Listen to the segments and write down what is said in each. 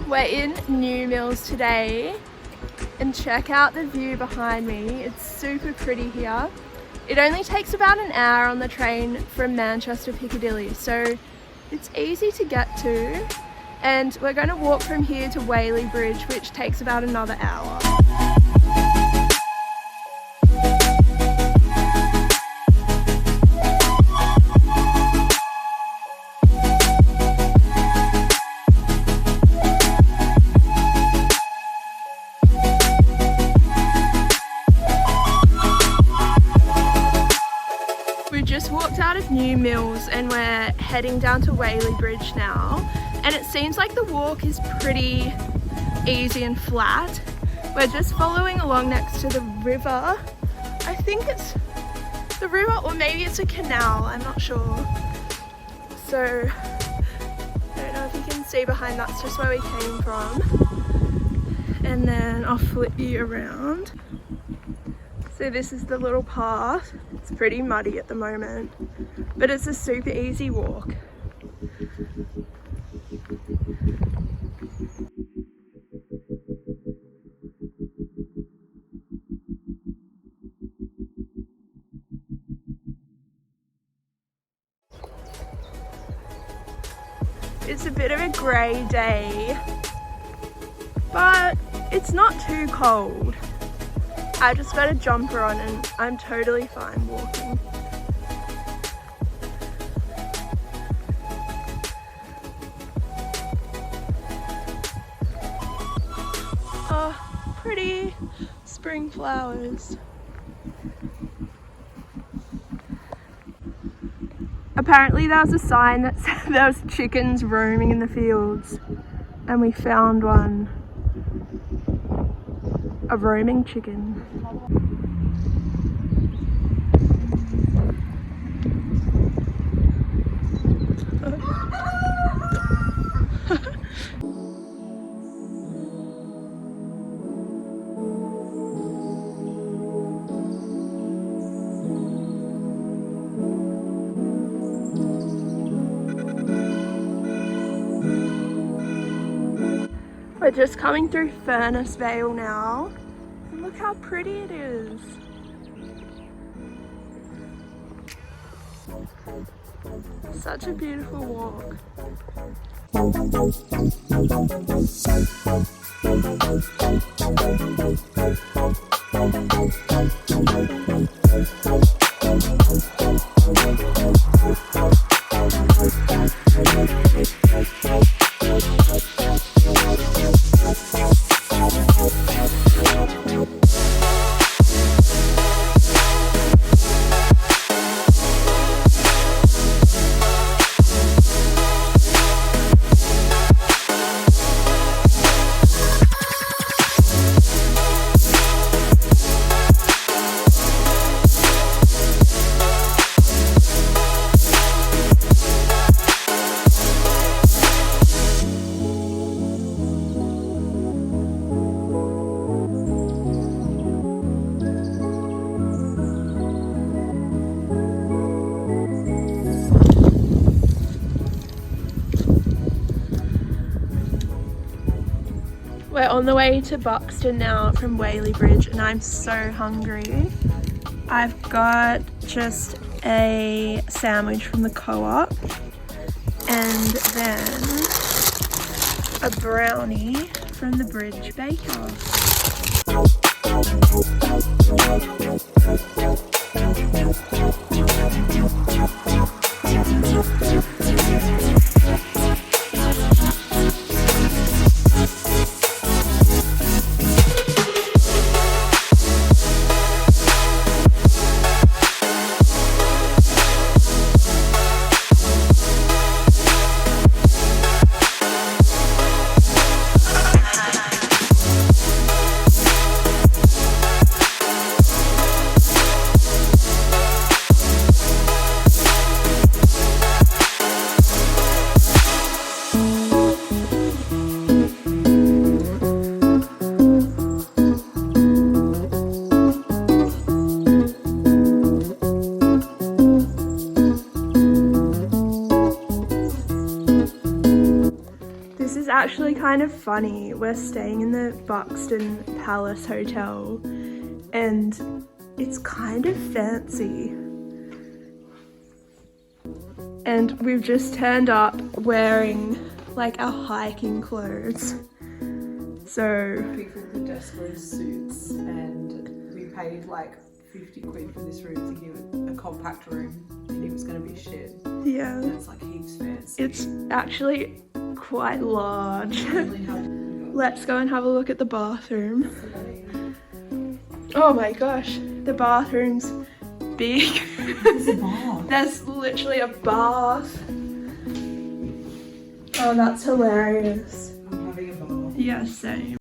We're in New Mills today and check out the view behind me. It's super pretty here. It only takes about an hour on the train from Manchester Piccadilly, so it's easy to get to. And we're going to walk from here to Whaley Bridge, which takes about another hour. We just walked out of New Mills and we're heading down to Whaley Bridge now, and it seems like the walk is pretty easy and flat. We're just following along next to the river. I think it's the river, or maybe it's a canal, I'm not sure. So I don't know if you can see behind, that's just where we came from. And then I'll flip you around. So this is the little path. It's pretty muddy at the moment, but it's a super easy walk. It's a bit of a grey day, but it's not too cold. I just got a jumper on and I'm totally fine walking. Oh, pretty spring flowers. Apparently there was a sign that said there was chickens roaming in the fields, and we found one. A roaming chicken. We're just coming through Furnace Vale now. And look how pretty it is. Such a beautiful walk. We're on the way to Buxton now from Whaley Bridge and I'm so hungry. I've got just a sandwich from the co-op and then a brownie from the Bridge Baker. This is actually kind of funny. We're staying in the Buxton Palace Hotel and it's kind of fancy. And we've just turned up wearing like our hiking clothes. So People at the desk were in suits and we paid like 50 quid for this room to give it a compact room and it was going to be shit. yeah, And it's like heaps fancy. it's actually quite large. Let's go and have a look at the bathroom. Oh my gosh, the bathroom's big. There's a bar. There's literally a bath. Oh, that's hilarious. I'm having a bar. Yeah, same.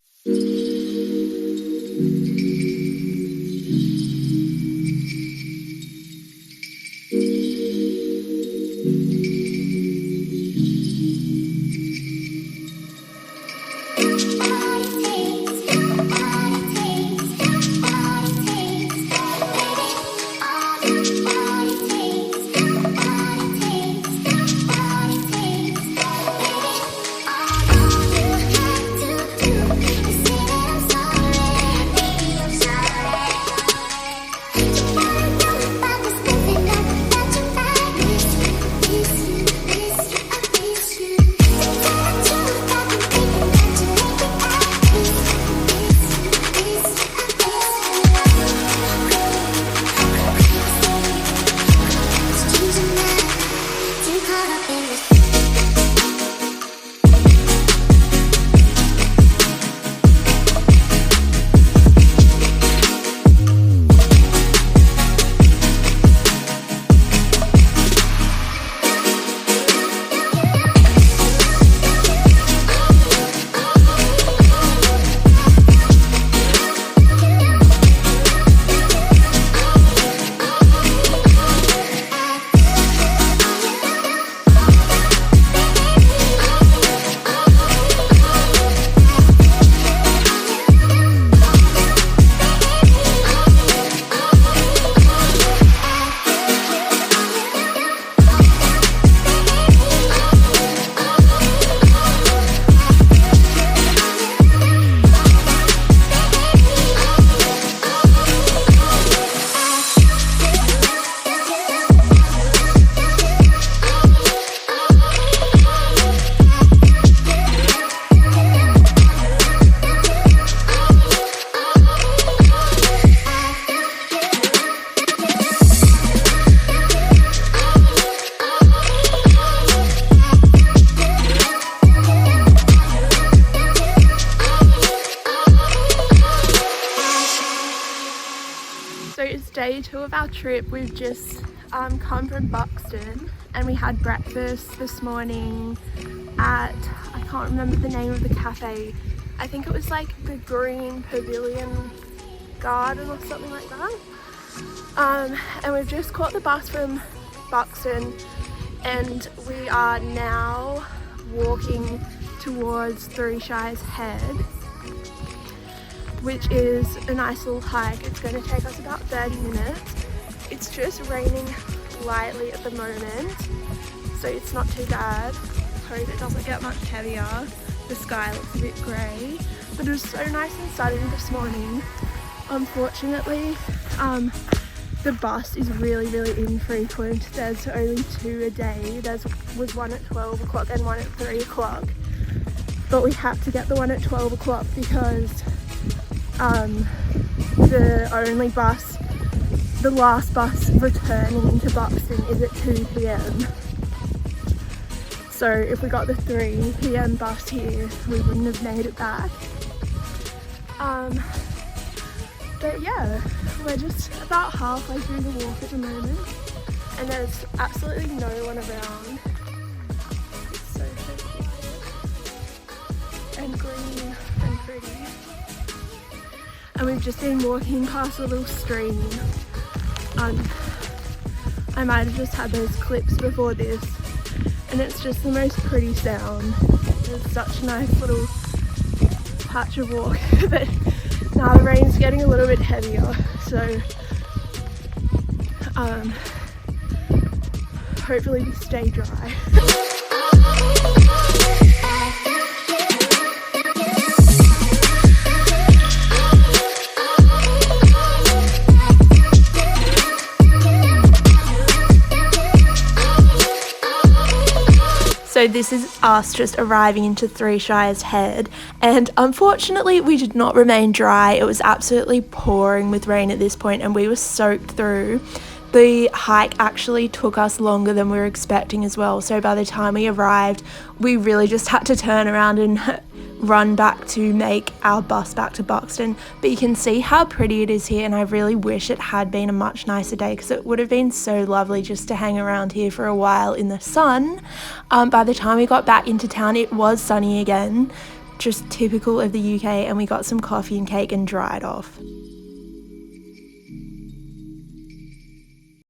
day 2 of our trip. We've just come from Buxton and we had breakfast this morning at, I can't remember the name of the cafe. I think it was like the Green Pavillion garden or something like that. And we've just caught the bus from Buxton and we are now walking towards Three Shires Head, which is a nice little hike. It's going to take us about 30 minutes. It's just raining lightly at the moment, so it's not too bad. Hope it doesn't get much heavier. The sky looks a bit grey, but it was so nice and sunny this morning. Unfortunately, the bus is really infrequent. There's only 2 a day. There was one at 12 o'clock and one at 3 o'clock. But we had to get the one at 12 o'clock because the last bus returning into Buxton is at 2 p.m. So if we got the 3 p.m. bus here, we wouldn't have made it back. But yeah, we're just about halfway through the walk at the moment and there's absolutely no one around. It's so quiet and green and pretty. And we've just been walking past a little stream. I might have just had those clips before this and it's just the most pretty sound. There's such a nice little patch of walk but now the rain's getting a little bit heavier, so hopefully we stay dry. So this is us just arriving into Three Shires Head, and unfortunately we did not remain dry. It was absolutely pouring with rain at this point and we were soaked through. The hike actually took us longer than we were expecting as well, so by the time we arrived we really just had to turn around and run back to make our bus back to Buxton. But you can see how pretty it is here and I really wish it had been a much nicer day because it would have been so lovely just to hang around here for a while in the sun. By the time we got back into town it was sunny again, just typical of the UK, and we got some coffee and cake and dried off.